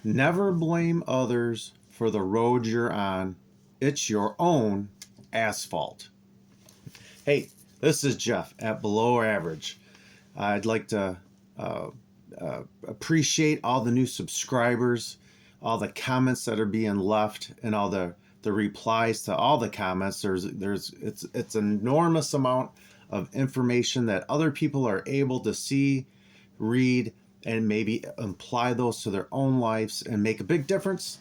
Never blame others for the road you're on. It's your own asphalt. Hey, this is Jeff at Below Average. I'd like to appreciate all the new subscribers, all the comments that are being left, and all the replies to all the comments. It's an enormous amount of information that other people are able to see, read, and maybe apply those to their own lives and make a big difference.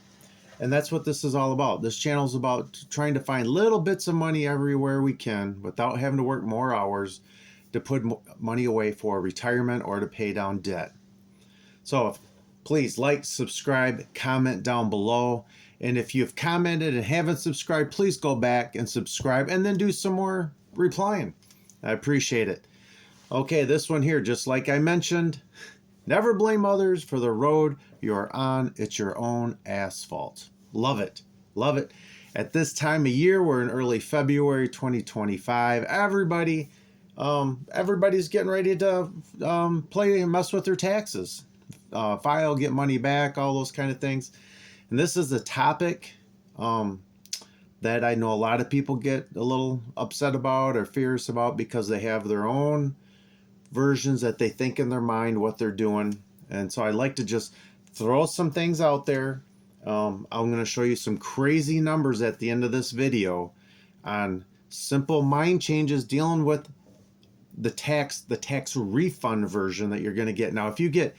And that's what this is all about. This channel is about trying to find little bits of money everywhere we can without having to work more hours to put money away for retirement or to pay down debt. So please like, subscribe, comment down below. And if you've commented and haven't subscribed, please go back and subscribe and then do some more replying. I appreciate it. Okay, this one here, just like I mentioned, never blame others for the road you're on. It's your own asphalt. Love it. Love it. At this time of year, we're in early February 2025. Everybody's getting ready to play and mess with their taxes. File, get money back, all those kind of things. And this is a topic that I know a lot of people get a little upset about or fierce about because they have their own versions that they think in their mind what they're doing. And so I like to just throw some things out there. I'm going to show you some crazy numbers at the end of this video on simple mind changes dealing with the tax refund version that you're going to get. Now, if you get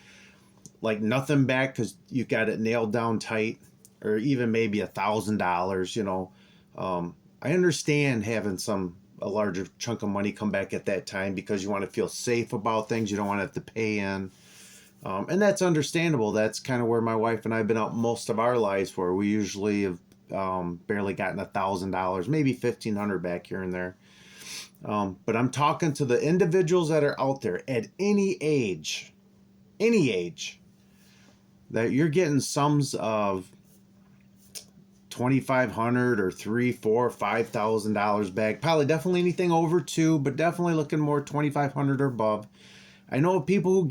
like nothing back because you got it nailed down tight, or even maybe $1,000, you know, I understand having a larger chunk of money come back at that time because you want to feel safe about things. You don't want to have to pay in. And that's understandable. That's kind of where my wife and I have been out most of our lives for. We usually have barely gotten $1,000, maybe $1,500 back here and there. But I'm talking to the individuals that are out there at any age, that you're getting sums of $2,500 or $3,000, $4,000, $5,000 back. Probably definitely anything over two, but definitely looking more $2,500 or above. I know people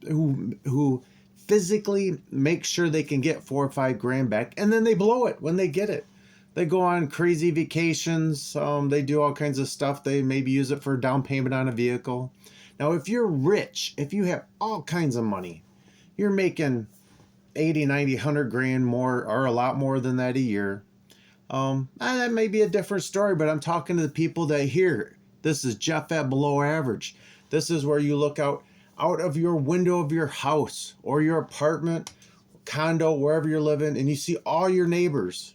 who physically make sure they can get $4,000 or $5,000 back, and then they blow it when they get it. They go on crazy vacations. They do all kinds of stuff. They maybe use it for a down payment on a vehicle. Now, if you're rich, if you have all kinds of money, you're making 80, 90, 100 grand more, or a lot more than that a year. That may be a different story, but I'm talking to the people that hear. This is Jeff at Below Average. This is where you look out of your window of your house or your apartment, condo, wherever you're living, and you see all your neighbors.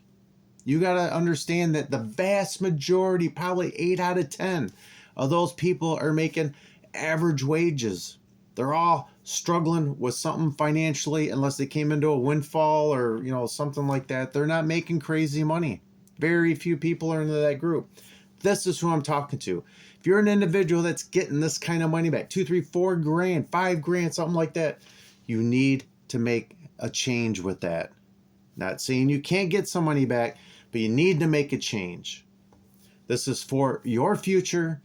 You got to understand that the vast majority, probably 8 out of 10 of those people are making average wages. They're all struggling with something financially unless they came into a windfall or, you know, something like that. They're not making crazy money. Very few people are into that group. This is who I'm talking to. If you're an individual that's getting this kind of money back, 2, 3, 4 grand, 5 grand, something like that, you need to make a change with that. Not saying you can't get some money back, but you need to make a change. This is for your future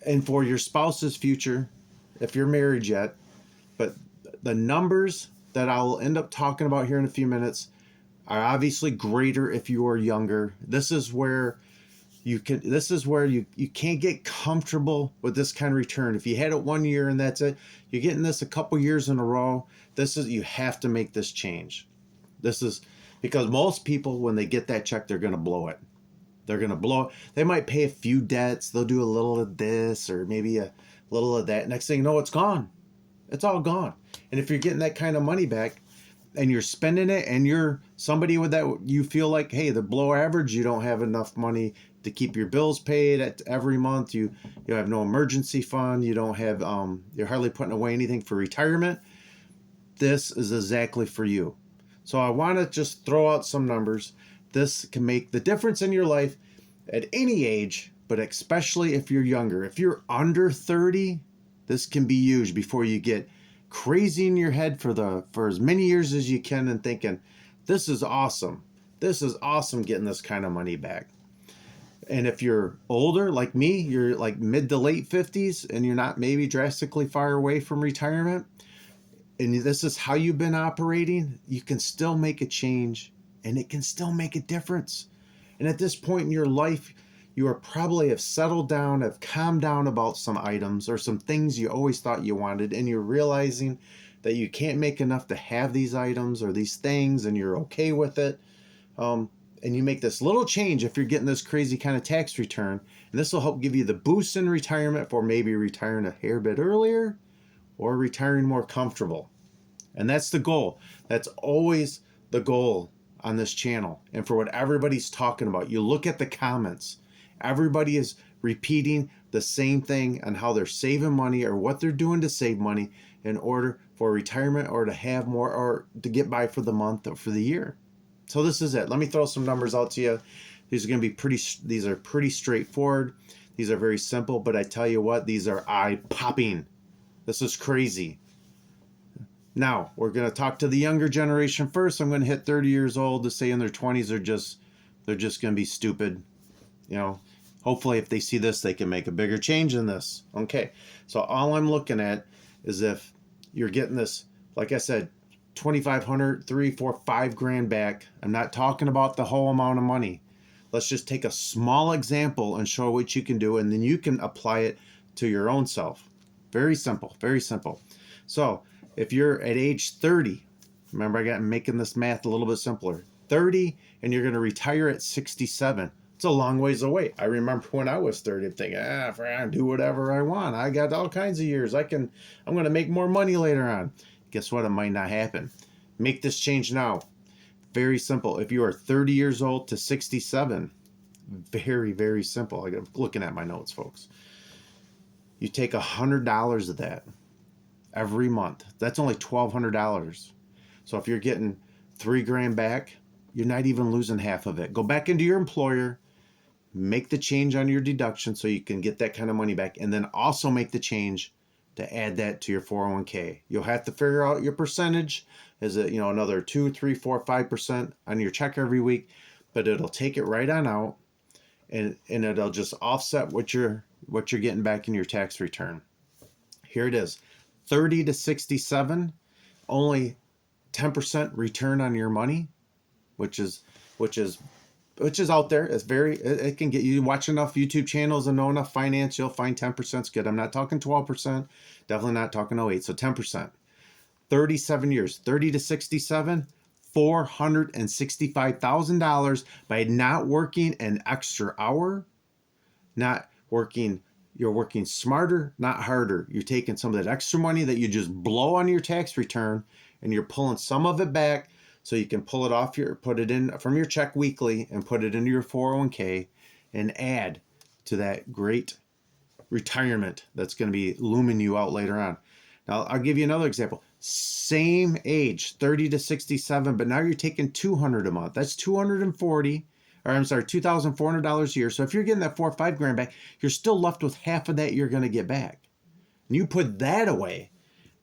and for your spouse's future, if you're married yet. But the numbers that I'll end up talking about here in a few minutes are obviously greater if you are younger. This is where you can't get comfortable with this kind of return. If you had it 1 year and that's it, you're getting this a couple years in a row. You have to make this change. This is because most people, when they get that check, they're going to blow it. They're going to blow it. They might pay a few debts. They'll do a little of this or maybe a little of that. Next thing you know, it's gone. It's all gone. And if you're getting that kind of money back and you're spending it and you're somebody with that, you feel like, hey, the below average, you don't have enough money to keep your bills paid every month. You have no emergency fund. You don't have, you're hardly putting away anything for retirement. This is exactly for you. So I want to just throw out some numbers. This can make the difference in your life at any age, but especially if you're younger. If you're under 30, this can be used before you get crazy in your head for as many years as you can and thinking, this is awesome. This is awesome getting this kind of money back. And if you're older, like me, you're like mid to late 50s and you're not maybe drastically far away from retirement, and this is how you've been operating, you can still make a change and it can still make a difference. And at this point in your life, you are probably have settled down, have calmed down about some items or some things you always thought you wanted, and you're realizing that you can't make enough to have these items or these things, and you're okay with it. And you make this little change if you're getting this crazy kind of tax return, and this will help give you the boost in retirement for maybe retiring a hair bit earlier or retiring more comfortable. And that's the goal. That's always the goal on this channel. And for what everybody's talking about, you look at the comments, everybody is repeating the same thing on how they're saving money or what they're doing to save money in order for retirement or to have more or to get by for the month or for the year. So this is it. Let me throw some numbers out to you. These are going to be these are pretty straightforward. These are very simple, but I tell you what, these are eye-popping. This is crazy. Now, we're going to talk to the younger generation first. I'm going to hit 30 years old. To say in their 20s, they're just going to be stupid. You know, hopefully if they see this, they can make a bigger change in this. Okay, so all I'm looking at is if you're getting this, like I said, 2,500, 3, 4, 5 grand back. I'm not talking about the whole amount of money. Let's just take a small example and show what you can do, and then you can apply it to your own self. Very simple, very simple. So if you're at age 30, remember I got making this math a little bit simpler, 30, and you're going to retire at 67. It's a long ways away. I remember when I was 30, I'm thinking, I do whatever I want. I got all kinds of years. I'm going to make more money later on. Guess what? It might not happen. Make this change now. Very simple. If you are 30 years old to 67, very, very simple. I'm looking at my notes, folks. You take $100 of that every month. That's only $1,200. So if you're getting 3 grand back, you're not even losing half of it. Go back into your employer, make the change on your deduction so you can get that kind of money back, and then also make the change to add that to your 401k. You'll have to figure out your percentage. Is it, another 2, 3, 4, 5% on your check every week, but it'll take it right on out, and it'll just offset what you're getting back in your tax return. Here it is. 30 to 67, only 10% return on your money, which is out there. It's it can get you watch enough YouTube channels and know enough finance. You'll find 10% is good. I'm not talking 12%, definitely not talking 08. So 10%, 37 years, 30 to 67, $465,000 by not working an extra hour, not working. You're working smarter, not harder. You're taking some of that extra money that you just blow on your tax return, and you're pulling some of it back so you can pull it off put it in from your check weekly and put it into your 401k and add to that great retirement that's going to be looming you out later on. Now, I'll give you another example. Same age, 30 to 67, but now you're taking $200 a month. That's $2,400 a year. So if you're getting that 4 or 5 grand back, you're still left with half of that you're going to get back. And you put that away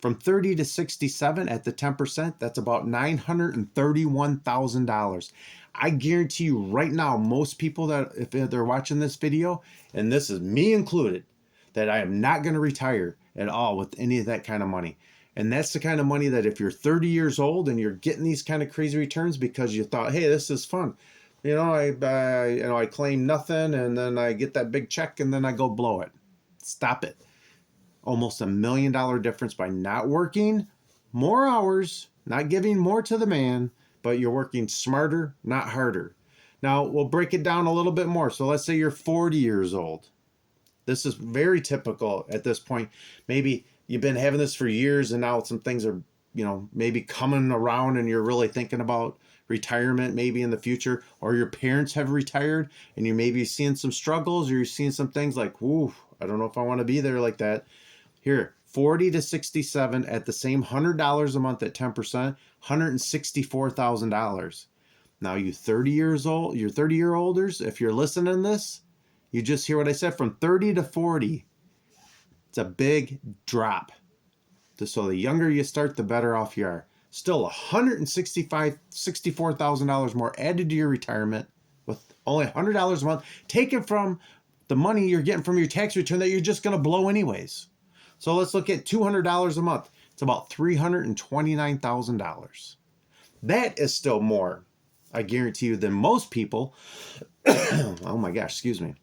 from 30 to 67 at the 10%, that's about $931,000. I guarantee you right now, most people that if they're watching this video, and this is me included, that I am not going to retire at all with any of that kind of money. And that's the kind of money that if you're 30 years old and you're getting these kind of crazy returns because you thought, hey, this is fun. I claim nothing, and then I get that big check, and then I go blow it. Stop it. Almost $1 million difference by not working more hours, not giving more to the man, but you're working smarter, not harder. Now, we'll break it down a little bit more. So let's say you're 40 years old. This is very typical at this point. Maybe you've been having this for years, and now some things are, maybe coming around, and you're really thinking about retirement maybe in the future, or your parents have retired and you maybe seeing some struggles, or you're seeing some things like, ooh, I don't know if I want to be there like that. Here, 40 to 67 at the same $100 a month at 10%, $164,000. Now you 30 years old, you're 30-year-olders, if you're listening to this, you just hear what I said, from 30 to 40, it's a big drop. So the younger you start, the better off you are. Still $64,000 more added to your retirement with only $100 a month taken from the money you're getting from your tax return that you're just going to blow anyways. So let's look at $200 a month. It's about $329,000. That is still more, I guarantee you, than most people. Oh my gosh, excuse me.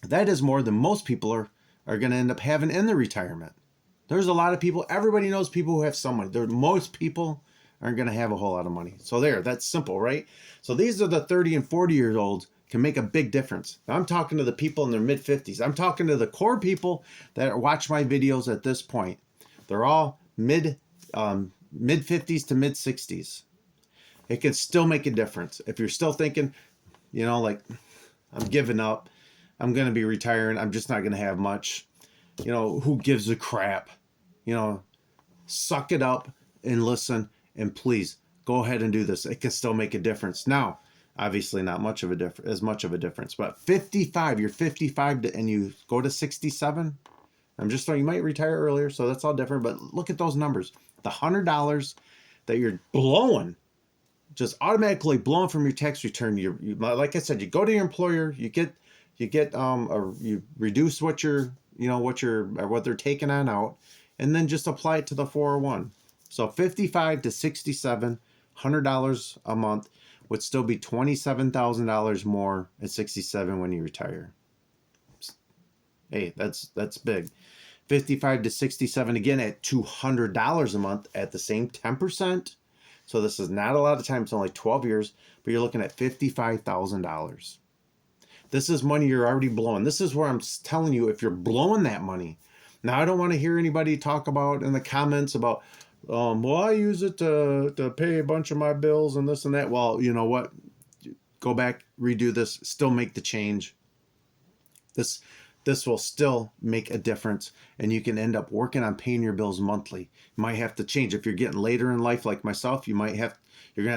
That is more than most people are going to end up having in their retirement. There's a lot of people, everybody knows people who have some money. Most people aren't going to have a whole lot of money. So that's simple, right? So these are the 30 and 40 years olds can make a big difference. Now, I'm talking to the people in their mid 50s. I'm talking to the core people that watch my videos at this point. They're all mid 50s to mid 60s. It can still make a difference. If you're still thinking, like, I'm giving up, I'm going to be retiring, I'm just not going to have much, who gives a crap? Suck it up and listen, and please go ahead and do this. It can still make a difference. Now, obviously not much of a difference, but 55, you're 55 and you go to 67. I'm just saying you might retire earlier, so that's all different, but look at those numbers. The $100 that you're blowing, just automatically blowing from your tax return. You like I said, you go to your employer, you reduce what they're taking on out, and then just apply it to the 401. So 55 to 67, $100 a month would still be $27,000 more at 67 when you retire. Hey, that's big. 55 to 67 again at $200 a month at the same 10%. So this is not a lot of time. It's only 12 years, but you're looking at $55,000. This is money you're already blowing. This is where I'm telling you, if you're blowing that money. Now, I don't want to hear anybody talk about in the comments about, well, I use it to pay a bunch of my bills and this and that. Well, you know what? Go back, redo this, still make the change. This will still make a difference, and you can end up working on paying your bills monthly. You might have to change. If you're getting later in life like myself, you're gonna have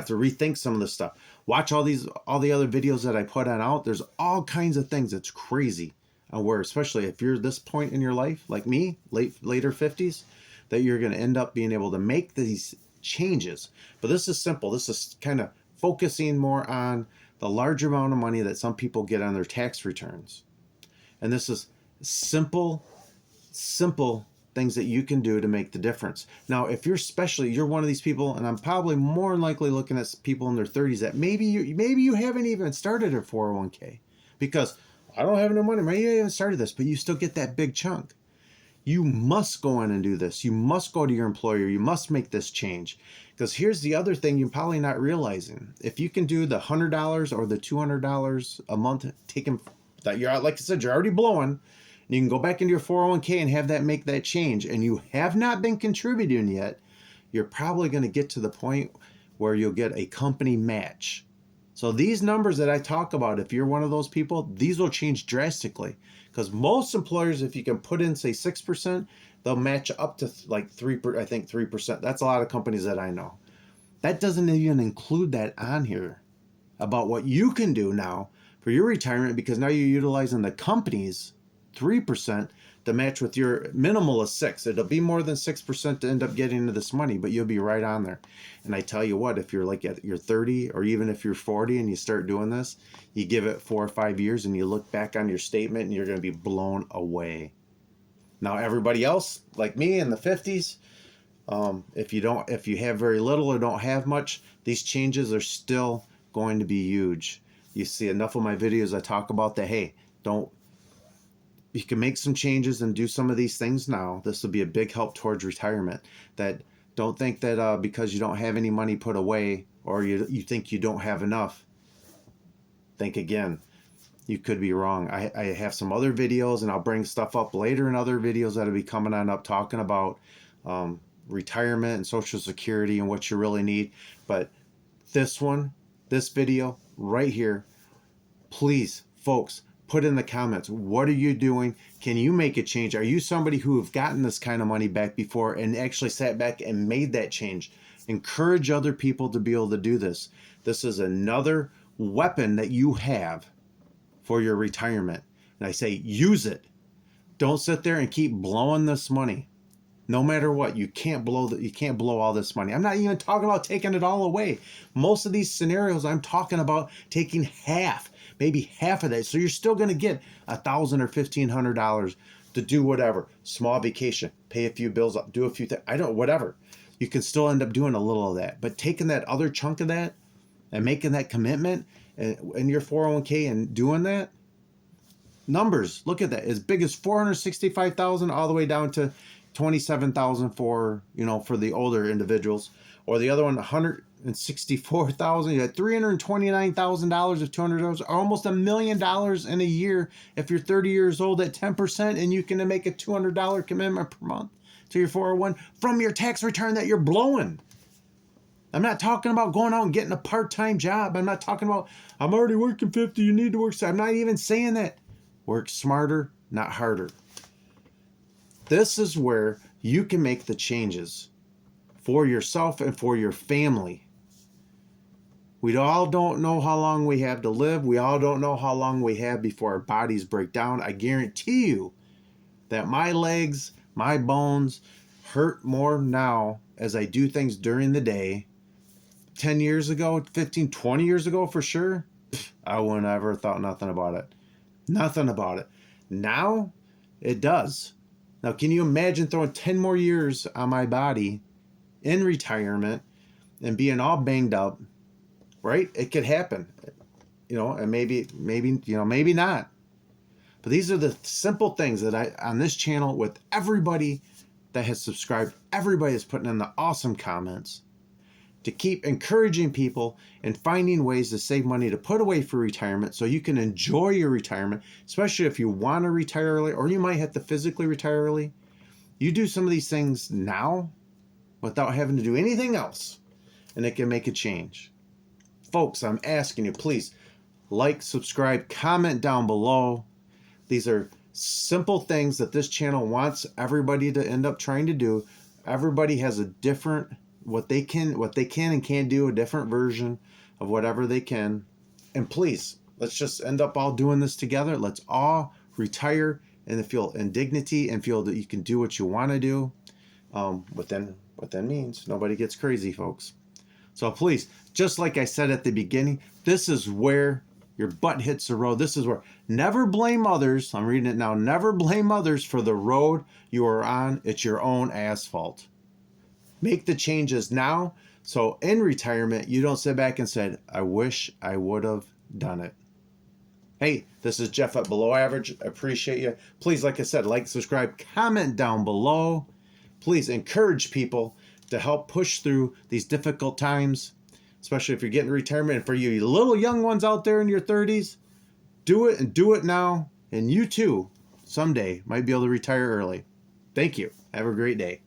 to rethink some of this stuff. Watch all the other videos that I put out. There's all kinds of things. It's crazy where, especially if you're this point in your life, like me, later 50s, that you're gonna end up being able to make these changes. But this is simple. This is kind of focusing more on the large amount of money that some people get on their tax returns. And this is simple things that you can do to make the difference. Now, if you're one of these people, and I'm probably more than likely looking at people in their 30s that maybe you haven't even started a 401k because I don't have enough money. Maybe you haven't started this, but you still get that big chunk. You must go in and do this. You must go to your employer. You must make this change. Because here's the other thing you're probably not realizing. If you can do the $100 or the $200 a month, that you're, like I said, you're already blowing, and you can go back into your 401k and have that make that change, and you have not been contributing yet, you're probably going to get to the point where you'll get a company match. So these numbers that I talk about, if you're one of those people, these will change drastically, because most employers, if you can put in, say, 6%, they'll match up to like 3%. That's a lot of companies that I know. That doesn't even include that on here about what you can do now for your retirement, because now you're utilizing the company's 3% to match with your minimal of 6%. It'll be more than 6% to end up getting into this money, but you'll be right on there. And I tell you what, if you're like at your 30, or even if you're 40 and you start doing this, you give it 4 or 5 years and you look back on your statement and you're going to be blown away. Now, everybody else, like me in the 50s, if you have very little or don't have much, these changes are still going to be huge. You see enough of my videos, I talk about that. Hey, you can make some changes and do some of these things now. This will be a big help towards retirement. That don't think that because you don't have any money put away, or you think you don't have enough, think again. You could be wrong. I have some other videos, and I'll bring stuff up later in other videos that'll be coming on up talking about retirement and Social Security and what you really need. But this video right here, please, folks, put in the comments, what are you doing? Can you make a change? Are you somebody who have gotten this kind of money back before and actually sat back and made that change? Encourage other people to be able to do this. This is another weapon that you have for your retirement. And I say, use it. Don't sit there and keep blowing this money. No matter what, you can't blow all this money. I'm not even talking about taking it all away. Most of these scenarios, I'm talking about taking maybe half of that. So you're still going to get $1,000 or $1,500 to do whatever. Small vacation, pay a few bills, do a few things. Whatever. You can still end up doing a little of that. But taking that other chunk of that and making that commitment in your 401k and doing that, numbers, look at that. As big as 465,000 all the way down to 27,000 for, for the older individuals, or the other one 164,000. You had $329,000 of $200, almost $1 million in a year if you're 30 years old at 10%, and you can make a $200 commitment per month to your 401 from your tax return that you're blowing. I'm not talking about going out and getting a part-time job. I'm not talking about, I'm already working 50, you need to work. I'm not even saying that. Work smarter, not harder. This is where you can make the changes for yourself and for your family. We all don't know how long we have to live. We all don't know how long we have before our bodies break down. I guarantee you that my legs, my bones hurt more now as I do things during the day. 10 years ago, 15, 20 years ago for sure, I wouldn't have ever thought nothing about it. Nothing about it. Now, it does. Now, can you imagine throwing 10 more years on my body in retirement and being all banged up, right? It could happen, and maybe not. But these are the simple things that I, on this channel, with everybody that has subscribed, everybody is putting in the awesome comments, to keep encouraging people and finding ways to save money to put away for retirement so you can enjoy your retirement, especially if you want to retire early, or you might have to physically retire early. You do some of these things now without having to do anything else, and it can make a change. Folks, I'm asking you, please like, subscribe, comment down below. These are simple things that this channel wants everybody to end up trying to do. Everybody has a different what they can and can't do, a different version of whatever they can. And please, let's just end up all doing this together. Let's all retire and feel in dignity and feel that you can do what you want to do within means. Nobody gets crazy, folks. So please, just like I said at the beginning, this is where your butt hits the road. This is where never blame others. I'm reading it now. Never blame others for the road you are on. It's your own asphalt. Make the changes now, so in retirement, you don't sit back and say, I wish I would have done it. Hey, this is Jeff at Below Average. I appreciate you. Please, like I said, like, subscribe, comment down below. Please encourage people to help push through these difficult times, especially if you're getting retirement. And for you little young ones out there in your 30s, do it, and do it now. And you too, someday, might be able to retire early. Thank you. Have a great day.